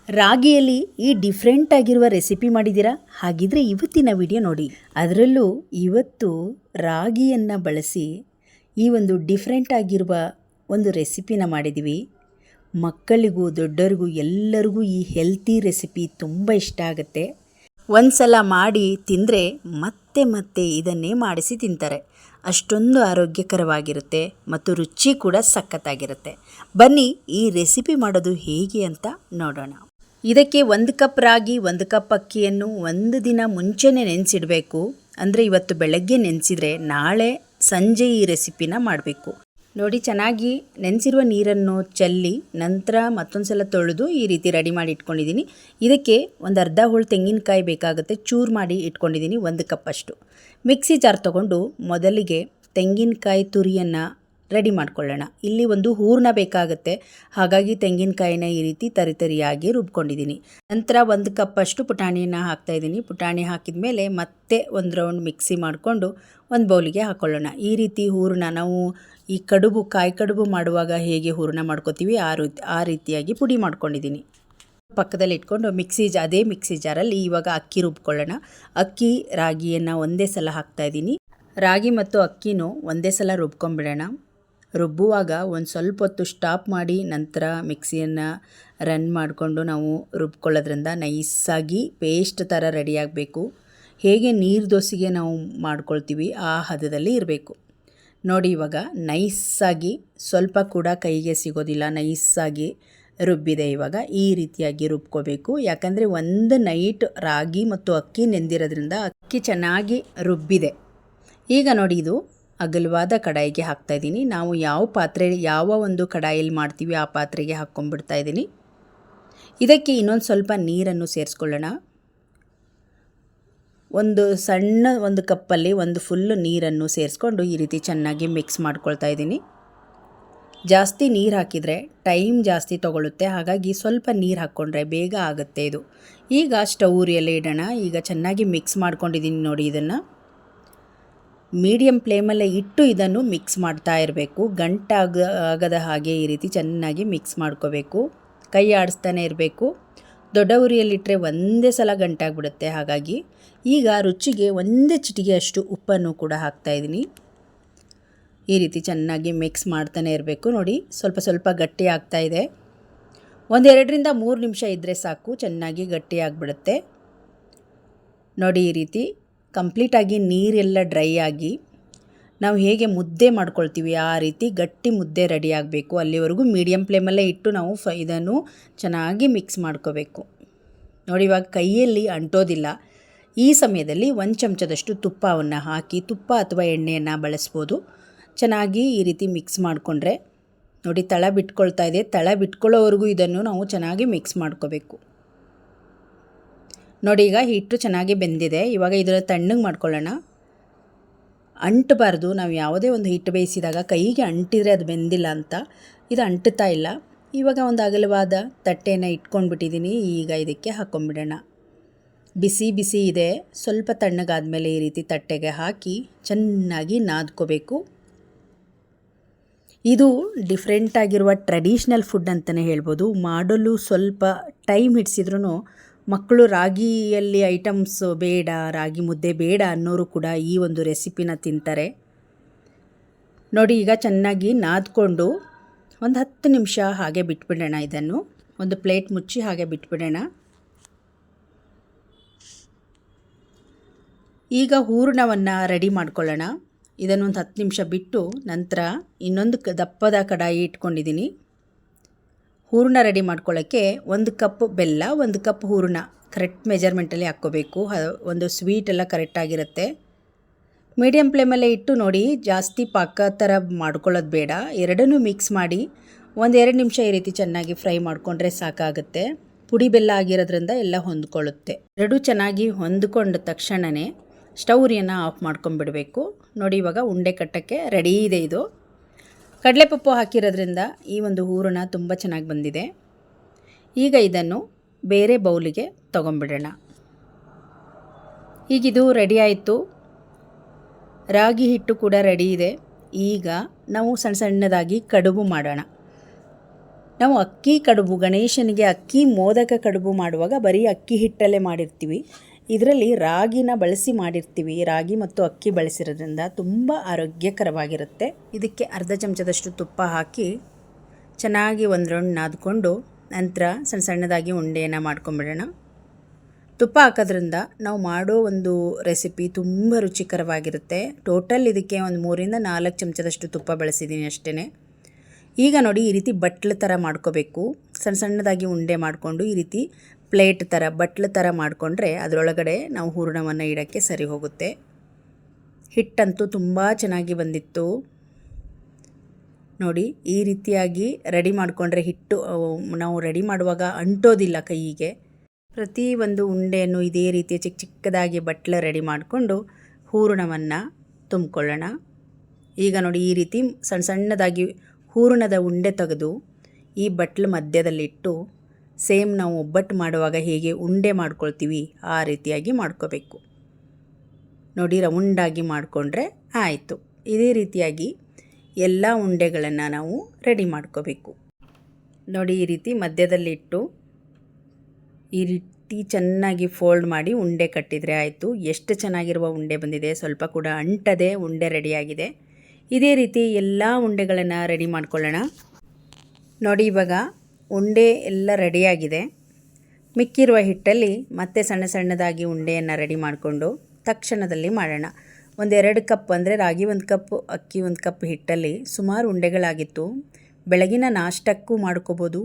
ರಾಗಿಯಲ್ಲಿ ಈ ಡಿಫ್ರೆಂಟ್ ಆಗಿರುವ ರೆಸಿಪಿ ಮಾಡಿದ್ದೀರಾ? ಹಾಗಿದ್ರೆ ಇವತ್ತಿನ ವಿಡಿಯೋ ನೋಡಿ. ಅದರಲ್ಲೂ ಇವತ್ತು ರಾಗಿಯನ್ನು ಬಳಸಿ ಈ ಒಂದು ಡಿಫ್ರೆಂಟ್ ಆಗಿರುವ ಒಂದು ರೆಸಿಪಿನ ಮಾಡಿದ್ದೀವಿ. ಮಕ್ಕಳಿಗೂ ದೊಡ್ಡರಿಗೂ ಎಲ್ಲರಿಗೂ ಈ ಹೆಲ್ತಿ ರೆಸಿಪಿ ತುಂಬ ಇಷ್ಟ ಆಗುತ್ತೆ. ಒಂದು ಸಲ ಮಾಡಿ ತಿಂದರೆ ಮತ್ತೆ ಮತ್ತೆ ಇದನ್ನೇ ಮಾಡಿಸಿ ತಿಂತಾರೆ. ಅಷ್ಟೊಂದು ಆರೋಗ್ಯಕರವಾಗಿರುತ್ತೆ ಮತ್ತು ರುಚಿ ಕೂಡ ಸಖತ್ತಾಗಿರುತ್ತೆ. ಬನ್ನಿ ಈ ರೆಸಿಪಿ ಮಾಡೋದು ಹೇಗೆ ಅಂತ ನೋಡೋಣ. ಇದಕ್ಕೆ 1 ಕಪ್ ರಾಗಿ 1 ಕಪ್ ಅಕ್ಕಿಯನ್ನು ಒಂದು ದಿನ ಮುಂಚೆನೇ ನೆನೆಸಿಡಬೇಕು. ಅಂದರೆ ಇವತ್ತು ಬೆಳಗ್ಗೆ ನೆನೆಸಿದರೆ ನಾಳೆ ಸಂಜೆ ಈ ರೆಸಿಪಿನ ಮಾಡಬೇಕು. ನೋಡಿ, ಚೆನ್ನಾಗಿ ನೆನೆಸಿರುವ ನೀರನ್ನು ಚೆಲ್ಲಿ ನಂತರ ಮತ್ತೊಂದು ಸಲ ತೊಳೆದು ಈ ರೀತಿ ರೆಡಿ ಮಾಡಿ ಇಟ್ಕೊಂಡಿದ್ದೀನಿ. ಇದಕ್ಕೆ ಒಂದು ಅರ್ಧ ಹೋಳು ತೆಂಗಿನಕಾಯಿ ಬೇಕಾಗುತ್ತೆ. ಚೂರು ಮಾಡಿ ಇಟ್ಕೊಂಡಿದ್ದೀನಿ 1 ಕಪ್ ಅಷ್ಟು. ಮಿಕ್ಸಿ ಜಾರ್ ತೊಗೊಂಡು ಮೊದಲಿಗೆ ತೆಂಗಿನಕಾಯಿ ತುರಿಯನ್ನು ರೆಡಿ ಮಾಡ್ಕೊಳ್ಳೋಣ. ಇಲ್ಲಿ ಒಂದು ಹೂರಣ ಬೇಕಾಗುತ್ತೆ, ಹಾಗಾಗಿ ತೆಂಗಿನಕಾಯಿನ ಈ ರೀತಿ ತರಿಯಾಗಿ ರುಬ್ಕೊಂಡಿದ್ದೀನಿ. ನಂತರ 1 ಕಪ್ ಅಷ್ಟು ಪುಟಾಣಿಯನ್ನು ಹಾಕ್ತಾಯಿದ್ದೀನಿ. ಪುಟಾಣಿ ಹಾಕಿದ ಮೇಲೆ ಮತ್ತೆ ಒಂದು ರೌಂಡ್ ಮಿಕ್ಸಿ ಮಾಡಿಕೊಂಡು ಒಂದು ಬೌಲಿಗೆ ಹಾಕ್ಕೊಳ್ಳೋಣ. ಈ ರೀತಿ ಹೂರಣ ನಾವು ಈ ಕಾಯಿ ಕಡುಬು ಮಾಡುವಾಗ ಹೇಗೆ ಹೂರಣ ಮಾಡ್ಕೋತೀವಿ ಆ ರೀತಿಯಾಗಿ ಪುಡಿ ಮಾಡ್ಕೊಂಡಿದ್ದೀನಿ. ಪಕ್ಕದಲ್ಲಿ ಇಟ್ಕೊಂಡು ಅದೇ ಮಿಕ್ಸಿ ಜಾರಲ್ಲಿ ಇವಾಗ ಅಕ್ಕಿ ರುಬ್ಕೊಳ್ಳೋಣ. ಅಕ್ಕಿ ರಾಗಿಯನ್ನು ಒಂದೇ ಸಲ ಹಾಕ್ತಾಯಿದ್ದೀನಿ. ರಾಗಿ ಮತ್ತು ಅಕ್ಕಿನೂ ಒಂದೇ ಸಲ ರುಬ್ಕೊಂಡ್ಬಿಡೋಣ. ರುಬ್ಬುವಾಗ ಒಂದು ಸ್ವಲ್ಪ ಹೊತ್ತು ಸ್ಟಾಪ್ ಮಾಡಿ ನಂತರ ಮಿಕ್ಸಿಯನ್ನು ರನ್ ಮಾಡಿಕೊಂಡು ನಾವು ರುಬ್ಕೊಳ್ಳೋದ್ರಿಂದ ನೈಸಾಗಿ ಪೇಸ್ಟ್ ಥರ ರೆಡಿಯಾಗಬೇಕು. ಹೇಗೆ ನೀರು ದೋಸೆಗೆ ನಾವು ಮಾಡ್ಕೊಳ್ತೀವಿ ಆ ಹದದಲ್ಲಿ ಇರಬೇಕು. ನೋಡಿ, ಇವಾಗ ನೈಸಾಗಿ ಸ್ವಲ್ಪ ಕೂಡ ಕೈಗೆ ಸಿಗೋದಿಲ್ಲ, ನೈಸಾಗಿ ರುಬ್ಬಿದೆ. ಇವಾಗ ಈ ರೀತಿಯಾಗಿ ರುಬ್ಕೋಬೇಕು. ಯಾಕಂದರೆ ಒಂದು ನೈಟ್ ರಾಗಿ ಮತ್ತು ಅಕ್ಕಿ ನೆಂದಿರೋದ್ರಿಂದ ಅಕ್ಕಿ ಚೆನ್ನಾಗಿ ರುಬ್ಬಿದೆ. ಈಗ ನೋಡಿ, ಇದು ಅಗಲವಾದ ಕಡಾಯಿಗೆ ಹಾಕ್ತಾಯಿದ್ದೀನಿ. ನಾವು ಯಾವ ಒಂದು ಕಡಾಯಲ್ಲಿ ಮಾಡ್ತೀವಿ ಆ ಪಾತ್ರೆಗೆ ಹಾಕ್ಕೊಂಡ್ಬಿಡ್ತಾ ಇದ್ದೀನಿ. ಇದಕ್ಕೆ ಇನ್ನೊಂದು ಸ್ವಲ್ಪ ನೀರನ್ನು ಸೇರಿಸ್ಕೊಳ್ಳೋಣ. ಒಂದು ಕಪ್ಪಲ್ಲಿ ಒಂದು ಫುಲ್ ನೀರನ್ನು ಸೇರಿಸ್ಕೊಂಡು ಈ ರೀತಿ ಚೆನ್ನಾಗಿ ಮಿಕ್ಸ್ ಮಾಡ್ಕೊಳ್ತಾ ಇದ್ದೀನಿ. ಜಾಸ್ತಿ ನೀರು ಹಾಕಿದರೆ ಟೈಮ್ ಜಾಸ್ತಿ ತೊಗೊಳುತ್ತೆ, ಹಾಗಾಗಿ ಸ್ವಲ್ಪ ನೀರು ಹಾಕ್ಕೊಂಡ್ರೆ ಬೇಗ ಆಗುತ್ತೆ ಇದು. ಈಗ ಸ್ಟವ್ ಉರಿಯಲ್ಲೇ ಇಡೋಣ. ಈಗ ಚೆನ್ನಾಗಿ ಮಿಕ್ಸ್ ಮಾಡ್ಕೊಂಡಿದ್ದೀನಿ. ನೋಡಿ, ಇದನ್ನು ಮೀಡಿಯಮ್ ಫ್ಲೇಮಲ್ಲೇ ಇಟ್ಟು ಇದನ್ನು ಮಿಕ್ಸ್ ಮಾಡ್ತಾ ಇರಬೇಕು. ಆಗದ ಹಾಗೆ ಈ ರೀತಿ ಚೆನ್ನಾಗಿ ಮಿಕ್ಸ್ ಮಾಡ್ಕೋಬೇಕು. ಕೈ ಆಡಿಸ್ತಾನೆ ಇರಬೇಕು. ದೊಡ್ಡ ಉರಿಯಲ್ಲಿಟ್ಟರೆ ಒಂದೇ ಸಲ ಗಂಟಾಗ್ಬಿಡುತ್ತೆ. ಹಾಗಾಗಿ ಈಗ ರುಚಿಗೆ ಒಂದೇ ಚಿಟಿಕೆ ಅಷ್ಟು ಉಪ್ಪನ್ನು ಕೂಡ ಹಾಕ್ತಾಯಿದ್ದೀನಿ. ಈ ರೀತಿ ಚೆನ್ನಾಗಿ ಮಿಕ್ಸ್ ಮಾಡ್ತಾನೆ ಇರಬೇಕು. ನೋಡಿ, ಸ್ವಲ್ಪ ಸ್ವಲ್ಪ ಗಟ್ಟಿ ಆಗ್ತಾಯಿದೆ. 2ರಿಂದ 3 ನಿಮಿಷ ಇದ್ದರೆ ಸಾಕು, ಚೆನ್ನಾಗಿ ಗಟ್ಟಿ ಆಗಿಬಿಡುತ್ತೆ. ನೋಡಿ, ಈ ರೀತಿ ಕಂಪ್ಲೀಟಾಗಿ ನೀರೆಲ್ಲ ಡ್ರೈ ಆಗಿ ನಾವು ಹೇಗೆ ಮುದ್ದೆ ಮಾಡ್ಕೊಳ್ತೀವಿ ಆ ರೀತಿ ಗಟ್ಟಿ ಮುದ್ದೆ ರೆಡಿ ಆಗಬೇಕು. ಅಲ್ಲಿವರೆಗೂ ಮೀಡಿಯಮ್ ಫ್ಲೇಮಲ್ಲೇ ಇಟ್ಟು ನಾವು ಇದನ್ನು ಚೆನ್ನಾಗಿ ಮಿಕ್ಸ್ ಮಾಡ್ಕೋಬೇಕು. ನೋಡಿ, ಇವಾಗ ಕೈಯಲ್ಲಿ ಅಂಟೋದಿಲ್ಲ. ಈ ಸಮಯದಲ್ಲಿ 1 ಚಮಚದಷ್ಟು ತುಪ್ಪವನ್ನು ಹಾಕಿ, ತುಪ್ಪ ಅಥವಾ ಎಣ್ಣೆಯನ್ನು ಬಳಸ್ಬೋದು. ಚೆನ್ನಾಗಿ ಈ ರೀತಿ ಮಿಕ್ಸ್ ಮಾಡಿಕೊಂಡ್ರೆ ನೋಡಿ, ತಳ ಬಿಟ್ಕೊಳ್ತಾ ಇದೆ. ತಳ ಬಿಟ್ಕೊಳ್ಳೋವರೆಗೂ ಇದನ್ನು ನಾವು ಚೆನ್ನಾಗಿ ಮಿಕ್ಸ್ ಮಾಡ್ಕೋಬೇಕು. ನೋಡಿ, ಈಗ ಹಿಟ್ಟು ಚೆನ್ನಾಗಿ ಬೆಂದಿದೆ. ಇವಾಗ ಇದನ್ನು ತಣ್ಣಗೆ ಮಾಡ್ಕೊಳ್ಳೋಣ. ಅಂಟಬಾರ್ದು. ನಾವು ಯಾವುದೇ ಒಂದು ಹಿಟ್ಟು ಬೇಯಿಸಿದಾಗ ಕೈಗೆ ಅಂಟಿದರೆ ಅದು ಬೆಂದಿಲ್ಲ ಅಂತ. ಇದು ಅಂಟುತ್ತಾ ಇಲ್ಲ. ಇವಾಗ ಒಂದು ಅಗಲವಾದ ತಟ್ಟೆಯನ್ನು ಇಟ್ಕೊಂಡ್ಬಿಟ್ಟಿದ್ದೀನಿ. ಈಗ ಇದಕ್ಕೆ ಹಾಕ್ಕೊಂಬಿಡೋಣ. ಬಿಸಿ ಬಿಸಿ ಇದೆ. ಸ್ವಲ್ಪ ತಣ್ಣಗಾದ್ಮೇಲೆ ಈ ರೀತಿ ತಟ್ಟೆಗೆ ಹಾಕಿ ಚೆನ್ನಾಗಿ ನಾದ್ಕೋಬೇಕು. ಇದು ಡಿಫ್ರೆಂಟ್ ಆಗಿರುವ ಟ್ರೆಡಿಷ್ನಲ್ ಫುಡ್ ಅಂತಲೇ ಹೇಳ್ಬೋದು. ಮಾಡಲು ಸ್ವಲ್ಪ ಟೈಮ್ ಹಿಡಿಸಿದ್ರೂ ಮಕ್ಕಳು ರಾಗಿಯಲ್ಲಿ ಐಟಮ್ಸ್ ಬೇಡ, ರಾಗಿ ಮುದ್ದೆ ಬೇಡ ಅನ್ನೋರು ಕೂಡ ಈ ಒಂದು ರೆಸಿಪಿನ ತಿಂತಾರೆ. ನೋಡಿ, ಈಗ ಚೆನ್ನಾಗಿ ನಾದ್ಕೊಂಡು ಒಂದು 10 ನಿಮಿಷ ಹಾಗೆ ಬಿಟ್ಬಿಡೋಣ. ಇದನ್ನು ಒಂದು ಪ್ಲೇಟ್ ಮುಚ್ಚಿ ಹಾಗೆ ಬಿಟ್ಬಿಡೋಣ. ಈಗ ಹೂರಣವನ್ನು ರೆಡಿ ಮಾಡ್ಕೊಳ್ಳೋಣ. ಇದನ್ನೊಂದು 10 ನಿಮಿಷ ಬಿಟ್ಟು ನಂತರ ಇನ್ನೊಂದು ದಪ್ಪದ ಕಡಾಯಿ ಇಟ್ಕೊಂಡಿದ್ದೀನಿ. ಹೂರಣ ರೆಡಿ ಮಾಡ್ಕೊಳ್ಳೋಕ್ಕೆ 1 ಕಪ್ ಬೆಲ್ಲ, 1 ಕಪ್ ಹೂರಣ ಕರೆಕ್ಟ್ ಮೆಜರ್ಮೆಂಟಲ್ಲಿ ಹಾಕ್ಕೋಬೇಕು. ಒಂದು ಸ್ವೀಟ್ ಎಲ್ಲ ಕರೆಕ್ಟಾಗಿರುತ್ತೆ. ಮೀಡಿಯಮ್ ಫ್ಲೇಮಲ್ಲೇ ಇಟ್ಟು ನೋಡಿ, ಜಾಸ್ತಿ ಪಾಕ ಥರ ಮಾಡ್ಕೊಳ್ಳೋದು ಬೇಡ. ಎರಡನ್ನೂ ಮಿಕ್ಸ್ ಮಾಡಿ 1-2 ನಿಮಿಷ ಈ ರೀತಿ ಚೆನ್ನಾಗಿ ಫ್ರೈ ಮಾಡಿಕೊಂಡ್ರೆ ಸಾಕಾಗುತ್ತೆ. ಪುಡಿ ಬೆಲ್ಲ ಆಗಿರೋದ್ರಿಂದ ಎಲ್ಲ ಹೊಂದ್ಕೊಳ್ಳುತ್ತೆ. ಎರಡೂ ಚೆನ್ನಾಗಿ ಹೊಂದ್ಕೊಂಡ ತಕ್ಷಣವೇ ಸ್ಟವ್ ಉರಿಯನ್ನು ಆಫ್ ಮಾಡ್ಕೊಂಡ್ಬಿಡಬೇಕು. ನೋಡಿ, ಇವಾಗ ಉಂಡೆ ಕಟ್ಟೋಕ್ಕೆ ರೆಡಿ ಇದೆ. ಇದು ಕಡಲೆಪಪ್ಪು ಹಾಕಿರೋದ್ರಿಂದ ಈ ಒಂದು ಹೂರಣ ತುಂಬ ಚೆನ್ನಾಗಿ ಬಂದಿದೆ. ಈಗ ಇದನ್ನು ಬೇರೆ ಬೌಲಿಗೆ ತೊಗೊಂಬಿಡೋಣ. ಈಗಿದು ರೆಡಿ ಆಯಿತು. ರಾಗಿ ಹಿಟ್ಟು ಕೂಡ ರೆಡಿ ಇದೆ. ಈಗ ನಾವು ಸಣ್ಣ ಸಣ್ಣದಾಗಿ ಕಡುಬು ಮಾಡೋಣ. ನಾವು ಅಕ್ಕಿ ಕಡುಬು, ಗಣೇಶನಿಗೆ ಅಕ್ಕಿ ಮೋದಕ ಕಡುಬು ಮಾಡುವಾಗ ಬರೀ ಅಕ್ಕಿ ಹಿಟ್ಟಲ್ಲೇ ಮಾಡಿರ್ತೀವಿ. ಇದರಲ್ಲಿ ರಾಗಿನ ಬಳಸಿ ಮಾಡಿರ್ತೀವಿ. ರಾಗಿ ಮತ್ತು ಅಕ್ಕಿ ಬಳಸಿರೋದ್ರಿಂದ ತುಂಬ ಆರೋಗ್ಯಕರವಾಗಿರುತ್ತೆ. ಇದಕ್ಕೆ ಅರ್ಧ ಚಮಚದಷ್ಟು ತುಪ್ಪ ಹಾಕಿ ಚೆನ್ನಾಗಿ ಒಂದು ರೌಂಡ್ ನಾದ್ಕೊಂಡು ನಂತರ ಸಣ್ಣ ಸಣ್ಣದಾಗಿ ಉಂಡೆಯನ್ನು ಮಾಡ್ಕೊಂಬಿಡೋಣ. ತುಪ್ಪ ಹಾಕೋದ್ರಿಂದ ನಾವು ಮಾಡೋ ಒಂದು ರೆಸಿಪಿ ತುಂಬ ರುಚಿಕರವಾಗಿರುತ್ತೆ. ಟೋಟಲ್ ಇದಕ್ಕೆ ಒಂದು 3ರಿಂದ 4 ಚಮಚದಷ್ಟು ತುಪ್ಪ ಬಳಸಿದ್ದೀನಿ ಅಷ್ಟೇ. ಈಗ ನೋಡಿ, ಈ ರೀತಿ ಬಟ್ಲು ಥರ ಮಾಡ್ಕೋಬೇಕು. ಸಣ್ಣ ಸಣ್ಣದಾಗಿ ಉಂಡೆ ಮಾಡಿಕೊಂಡು ಈ ರೀತಿ ಪ್ಲೇಟ್ ಥರ ಬಟ್ಲು ಥರ ಮಾಡಿಕೊಂಡ್ರೆ ಅದರೊಳಗಡೆ ನಾವು ಹೂರಣವನ್ನು ಇಡೋಕ್ಕೆ ಸರಿ ಹೋಗುತ್ತೆ. ಹಿಟ್ಟಂತೂ ತುಂಬ ಚೆನ್ನಾಗಿ ಬಂದಿತ್ತು ನೋಡಿ. ಈ ರೀತಿಯಾಗಿ ರೆಡಿ ಮಾಡಿಕೊಂಡ್ರೆ ಹಿಟ್ಟು ನಾವು ರೆಡಿ ಮಾಡುವಾಗ ಅಂಟೋದಿಲ್ಲ ಕೈಯಿಗೆ. ಪ್ರತಿ ಒಂದು ಉಂಡೆಯನ್ನು ಇದೇ ರೀತಿ ಚಿಕ್ಕ ಚಿಕ್ಕದಾಗಿ ಬಟ್ಲು ರೆಡಿ ಮಾಡಿಕೊಂಡು ಹೂರಣವನ್ನು ತುಂಬಿಕೊಳ್ಳೋಣ. ಈಗ ನೋಡಿ, ಈ ರೀತಿ ಸಣ್ಣ ಸಣ್ಣದಾಗಿ ಹೂರಣದ ಉಂಡೆ ತೆಗೆದು ಈ ಬಟ್ಲು ಮಧ್ಯದಲ್ಲಿಟ್ಟು ಸೇಮ್ ನಾವು ಒಬ್ಬಟ್ಟು ಮಾಡುವಾಗ ಹೇಗೆ ಉಂಡೆ ಮಾಡ್ಕೊಳ್ತೀವಿ ಆ ರೀತಿಯಾಗಿ ಮಾಡ್ಕೋಬೇಕು ನೋಡಿ. ರೌಂಡಾಗಿ ಮಾಡಿಕೊಂಡ್ರೆ ಆಯಿತು. ಇದೇ ರೀತಿಯಾಗಿ ಎಲ್ಲ ಉಂಡೆಗಳನ್ನು ನಾವು ರೆಡಿ ಮಾಡ್ಕೋಬೇಕು ನೋಡಿ. ಈ ರೀತಿ ಮಧ್ಯದಲ್ಲಿಟ್ಟು ಈ ರೀತಿ ಚೆನ್ನಾಗಿ ಫೋಲ್ಡ್ ಮಾಡಿ ಉಂಡೆ ಕಟ್ಟಿದರೆ ಆಯಿತು. ಎಷ್ಟು ಚೆನ್ನಾಗಿರುವ ಉಂಡೆ ಬಂದಿದೆ, ಸ್ವಲ್ಪ ಕೂಡ ಅಂಟದೆ ಉಂಡೆ ರೆಡಿಯಾಗಿದೆ. ಇದೇ ರೀತಿ ಎಲ್ಲ ಉಂಡೆಗಳನ್ನು ರೆಡಿ ಮಾಡ್ಕೊಳ್ಳೋಣ ನೋಡಿ. ಇವಾಗ ಉಂಡೆ ಎಲ್ಲ ರೆಡಿಯಾಗಿದೆ. ಮಿಕ್ಕಿರುವ ಹಿಟ್ಟಲ್ಲಿ ಮತ್ತೆ ಸಣ್ಣ ಸಣ್ಣದಾಗಿ ಉಂಡೆಯನ್ನು ರೆಡಿ ಮಾಡಿಕೊಂಡು ತಕ್ಷಣದಲ್ಲಿ ಮಾಡೋಣ. 1-2 ಕಪ್ ಅಂದರೆ ರಾಗಿ 1 ಕಪ್, ಅಕ್ಕಿ 1 ಕಪ್ ಹಿಟ್ಟಲ್ಲಿ ಸುಮಾರು ಉಂಡೆಗಳಾಗಿತ್ತು. ಬೆಳಗಿನ ನಾಷ್ಟಕ್ಕೂ ಮಾಡ್ಕೋಬೋದು.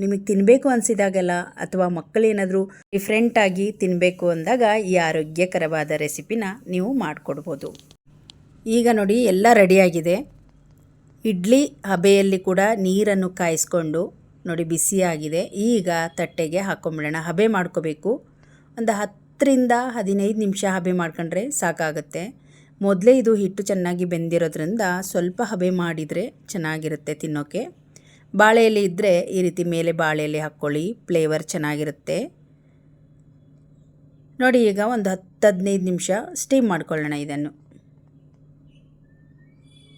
ನಿಮಗೆ ತಿನ್ನಬೇಕು ಅನಿಸಿದಾಗೆಲ್ಲ ಅಥವಾ ಮಕ್ಕಳೇನಾದರೂ ಡಿಫ್ರೆಂಟಾಗಿ ತಿನ್ನಬೇಕು ಅಂದಾಗ ಈ ಆರೋಗ್ಯಕರವಾದ ರೆಸಿಪಿನ ನೀವು ಮಾಡಿಕೊಡ್ಬೋದು. ಈಗ ನೋಡಿ, ಎಲ್ಲ ರೆಡಿಯಾಗಿದೆ. ಇಡ್ಲಿ ಹಬೆಯಲ್ಲಿ ಕೂಡ ನೀರನ್ನು ಕಾಯಿಸ್ಕೊಂಡು ನೋಡಿ ಬಿಸಿಯಾಗಿದೆ. ಈಗ ತಟ್ಟೆಗೆ ಹಾಕ್ಕೊಂಬಿಡೋಣ. ಹಬೆ ಮಾಡ್ಕೋಬೇಕು. ಒಂದು 10ರಿಂದ 15 ನಿಮಿಷ ಹಬೆ ಮಾಡ್ಕೊಂಡ್ರೆ ಸಾಕಾಗುತ್ತೆ. ಮೊದಲೇ ಇದು ಹಿಟ್ಟು ಚೆನ್ನಾಗಿ ಬೆಂದಿರೋದ್ರಿಂದ ಸ್ವಲ್ಪ ಹಬೆ ಮಾಡಿದರೆ ಚೆನ್ನಾಗಿರುತ್ತೆ ತಿನ್ನೋಕ್ಕೆ. ಬಾಳೆ ಎಲೆ ಇದ್ದರೆ ಈ ರೀತಿ ಮೇಲೆ ಬಾಳೆ ಎಲೆ ಹಾಕ್ಕೊಳ್ಳಿ, ಫ್ಲೇವರ್ ಚೆನ್ನಾಗಿರುತ್ತೆ ನೋಡಿ. ಈಗ ಒಂದು 10-15 ನಿಮಿಷ ಸ್ಟೀಮ್ ಮಾಡ್ಕೊಳ್ಳೋಣ ಇದನ್ನು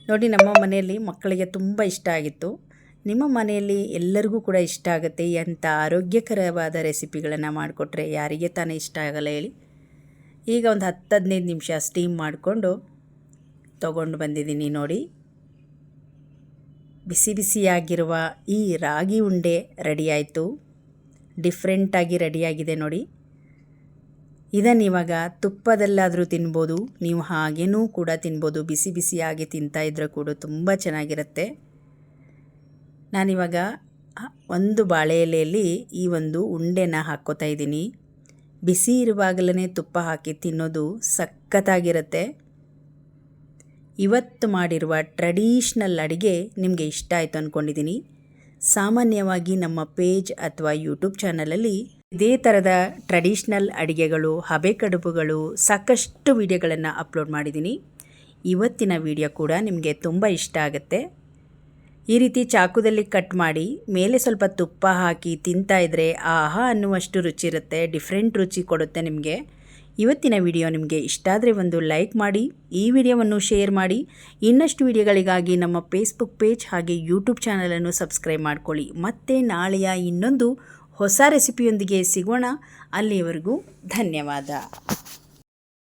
ನೋಡಿ. ನಮ್ಮ ಮನೆಯಲ್ಲಿ ಮಕ್ಕಳಿಗೆ ತುಂಬ ಇಷ್ಟ ಆಗಿತ್ತು. ನಿಮ್ಮ ಮನೆಯಲ್ಲಿ ಎಲ್ಲರಿಗೂ ಕೂಡ ಇಷ್ಟ ಆಗುತ್ತೆ. ಎಂಥ ಆರೋಗ್ಯಕರವಾದ ರೆಸಿಪಿಗಳನ್ನು ಮಾಡಿಕೊಟ್ರೆ ಯಾರಿಗೆ ತಾನೇ ಇಷ್ಟ ಆಗಲ್ಲ ಹೇಳಿ. ಈಗ ಒಂದು 10-15 ನಿಮಿಷ ಸ್ಟೀಮ್ ಮಾಡಿಕೊಂಡು ತೊಗೊಂಡು ಬಂದಿದ್ದೀನಿ ನೋಡಿ. ಬಿಸಿ ಬಿಸಿಯಾಗಿರುವ ಈ ರಾಗಿ ಉಂಡೆ ರೆಡಿಯಾಯಿತು. ಡಿಫ್ರೆಂಟಾಗಿ ರೆಡಿಯಾಗಿದೆ ನೋಡಿ. ಇದನ್ನು ಇವಾಗ ತುಪ್ಪದಲ್ಲಾದರೂ ತಿನ್ಬೋದು, ನೀವು ಹಾಗೇನೂ ಕೂಡ ತಿನ್ಬೋದು. ಬಿಸಿ ಬಿಸಿಯಾಗಿ ತಿಂತಾಯಿದ್ರೆ ಕೂಡ ತುಂಬ ಚೆನ್ನಾಗಿರುತ್ತೆ. ನಾನಿವಾಗ ಒಂದು ಬಾಳೆ ಎಲೆಯಲ್ಲಿ ಈ ಒಂದು ಉಂಡೆನ ಹಾಕ್ಕೋತಾ ಇದ್ದೀನಿ. ಬಿಸಿ ಇರುವಾಗಲೇ ತುಪ್ಪ ಹಾಕಿ ತಿನ್ನೋದು ಸಖತ್ತಾಗಿರುತ್ತೆ. ಇವತ್ತು ಮಾಡಿರುವ ಟ್ರೆಡಿಷ್ನಲ್ ಅಡುಗೆ ನಿಮಗೆ ಇಷ್ಟ ಆಯಿತು ಅಂದ್ಕೊಂಡಿದ್ದೀನಿ. ಸಾಮಾನ್ಯವಾಗಿ ನಮ್ಮ ಪೇಜ್ ಅಥವಾ ಯೂಟ್ಯೂಬ್ ಚಾನಲಲ್ಲಿ ಇದೇ ಥರದ ಟ್ರೆಡಿಷ್ನಲ್ ಅಡುಗೆಗಳು, ಹಬೆ ಕಡುಬುಗಳು ಸಾಕಷ್ಟು ವಿಡಿಯೋಗಳನ್ನು ಅಪ್ಲೋಡ್ ಮಾಡಿದ್ದೀನಿ. ಇವತ್ತಿನ ವಿಡಿಯೋ ಕೂಡ ನಿಮಗೆ ತುಂಬ ಇಷ್ಟ ಆಗುತ್ತೆ. ಈ ರೀತಿ ಚಾಕುದಲ್ಲಿ ಕಟ್ ಮಾಡಿ ಮೇಲೆ ಸ್ವಲ್ಪ ತುಪ್ಪ ಹಾಕಿ ತಿಂತಾಯಿದ್ರೆ ಆಹಾ ಅನ್ನುವಷ್ಟು ರುಚಿ ಇರುತ್ತೆ. ಡಿಫ್ರೆಂಟ್ ರುಚಿ ಕೊಡುತ್ತೆ ನಿಮಗೆ. ಇವತ್ತಿನ ವಿಡಿಯೋ ನಿಮಗೆ ಇಷ್ಟ ಆದರೆ ಒಂದು ಲೈಕ್ ಮಾಡಿ, ಈ ವಿಡಿಯೋವನ್ನು ಶೇರ್ ಮಾಡಿ. ಇನ್ನಷ್ಟು ವಿಡಿಯೋಗಳಿಗಾಗಿ ನಮ್ಮ ಫೇಸ್ಬುಕ್ ಪೇಜ್ ಹಾಗೆ ಯೂಟ್ಯೂಬ್ ಚಾನಲನ್ನು ಸಬ್ಸ್ಕ್ರೈಬ್ ಮಾಡ್ಕೊಳ್ಳಿ. ಮತ್ತೆ ನಾಳೆಯ ಇನ್ನೊಂದು ಹೊಸ ರೆಸಿಪಿಯೊಂದಿಗೆ ಸಿಗೋಣ. ಅಲ್ಲಿಯವರೆಗೂ ಧನ್ಯವಾದ.